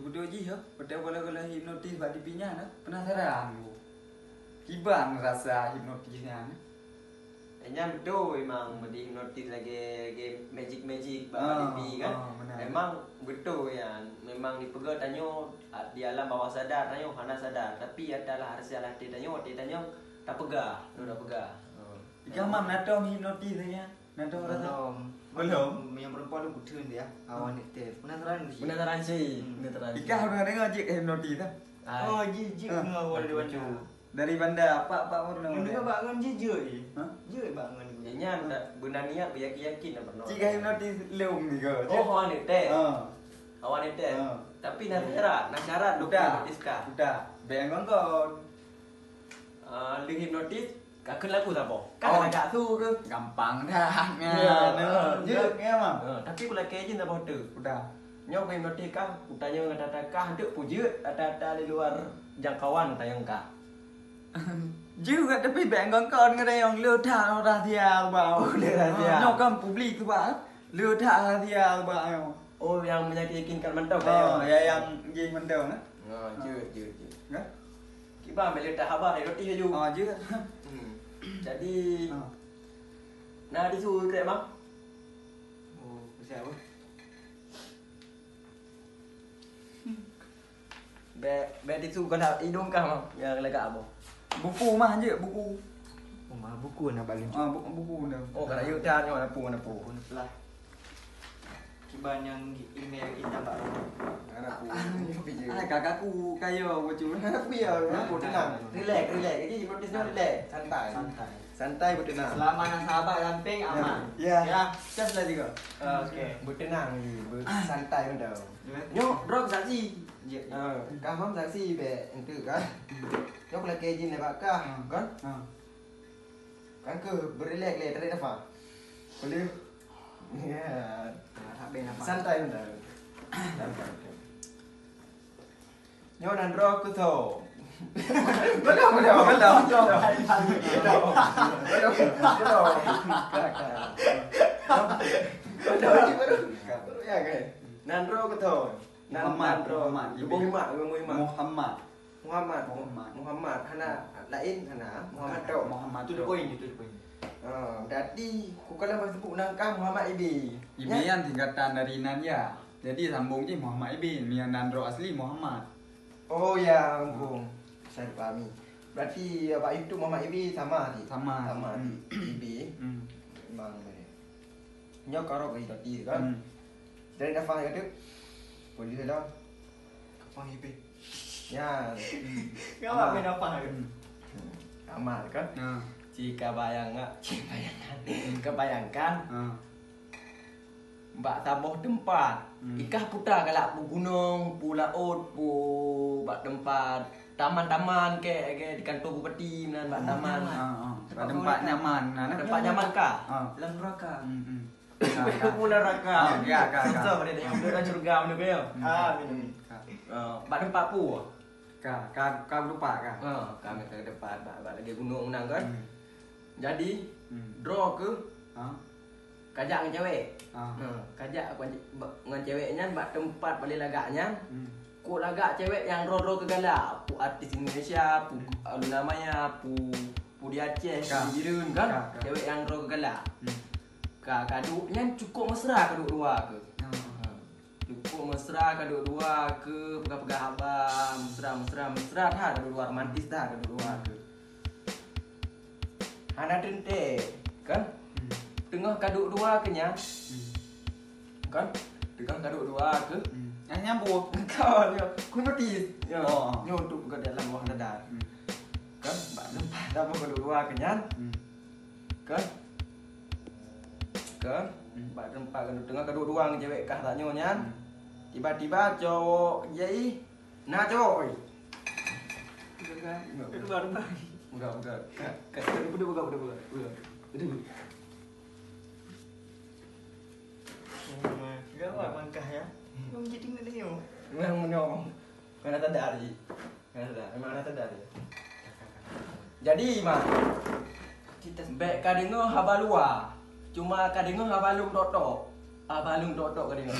Udah ji ya, pada kalau hipnotis badi pinya na, penasaran bu. Gimana rasa hipnotisnya? Kayaknya betul emang di hipnotis lagi magic bapak kan. Memang betul ya. Memang dipegang tanyo di alam bawah sadar tanyo hana sadar. Tapi adalah harus hati tanyo tak pegang, udah pegang. Ikan mam nato hipnotisnya, nato rasa. Belum. Yang perempuan itu butuh dia. Awan itu Penasaran sih. Ikan udah dengar je hipnotis kan? Oh, jijik ngawal dia baca. Dari banda apa warna? Benda bangun jijik. Jijik bangun. Kayaknya benar niat yakin apa no. Jika hipnotis leung ni ke? Oh, awan itu. Awan itu. Tapi nasyarat lu hipnotis kah? Udah. Bayang kon. Lu hipnotis kakek lagu tak boh? Kan agak tu ke? Gampang dah. Jek ya mam. Tapi kalau kayak je tak boh tu. Udah. Nyok hipnotis kah? Utanya ngata kah ada puji ada di luar jangkauan tayang kah? Juga tapi bạn con cái đây ông lừa thả ra theo bảo nó cầm publik tu bảo lừa thả ra theo bảo Oh yang meyakinkan mentau ya yang gì mentau đó chưa kita ambil letak habar dari roti je chứ jadi nah disuruh krep bang Oh, siapa? Be disuruh kau nak hidung kah bang yang lega apa buku mah je buku Mah buku nak balik. buku dah oh kalau you dah nyawa napu Lah. Kiban yang email kita baru. kakakku kayo baju napu ya napu tenang relax jadi hipnotisnya relax santai bertenang Selama nak sahabat samping aman. ya just lah juga okey bertenang santai benda nyok drop saksi kaham saksi be itu kan nyok lagi izin lepas kah kan kan ke berrelax le tarik nafas boleh ya santai benda nyok dan drop ke tu Belum. Ya kan. Nandro ke tu. Muhammad hana lain hana Muhammad tu. Tu the point. Jadi ku kalau sebut nangkah Muhammad Ibi. Ibian tingkatan dari Nanya jadi sambung je Muhammad Ibin yang Nandro asli Muhammad Oh ya, ampun. Saya dipahami. Berarti Pak Yusuf Muhammad Ibi sama ni. Sama. Ibi. Memang nyok karo ke tadi kan. Dari nafas kata. Boleh dah. Kapang ibe. Ya. Ngapa main apa? Amal kan. Jika kebayangkan Mbak tabuh tempat ikah putar galak pu gunung, pu laut, pu bak tempat taman-taman ke di kantor bupati nan bak taman. Tempat nyaman. Tempat nyaman kah? Dalam neraka. Pu neraka. Ya, So pada tengok dalam surga mana ke? Minum. Bak tempat pu. Kau lupa kah? Kami ke depan bak lagi gunung menang kan. Jadi draw ke kajak dengan cewek. Kajak dengan ceweknya bak tempat balik lagaknya. Ku lagak cewek yang ro ke galak. Pu artis Indonesia, pu namanya pu di Aceh, di Jirun kan. Cewek yang ro ke galak. Kaduknya cukup mesra kaduk dua ke. Cukup mesra kaduk dua ke, pegang-pegang abang, mesra dah kaduk dua romantis dah kaduk dua ke. Hana tente kan? Tengah kaduk dua kenyang. Kan? Tengah kaduk dua ke? Nyambung. Kau ni, ku notis. Nyuntuk ke dalam bawah dadar. Kan? Lempat dapat kaduk dua kenyang. Kan? Bak tempat kaduk tengah kaduk dua dengan cewek kah tak nyonya. Tiba-tiba cowok jadi nah cowok. Enggak. Udah. Gawat mangkah ya. Belum jadi ngene yo. Memang menyong. Mana tadari. Memang tadari. Jadi mah kita baik kadengo habalua. Cuma kadengo habalung dotok. Abalung dotok kadengo.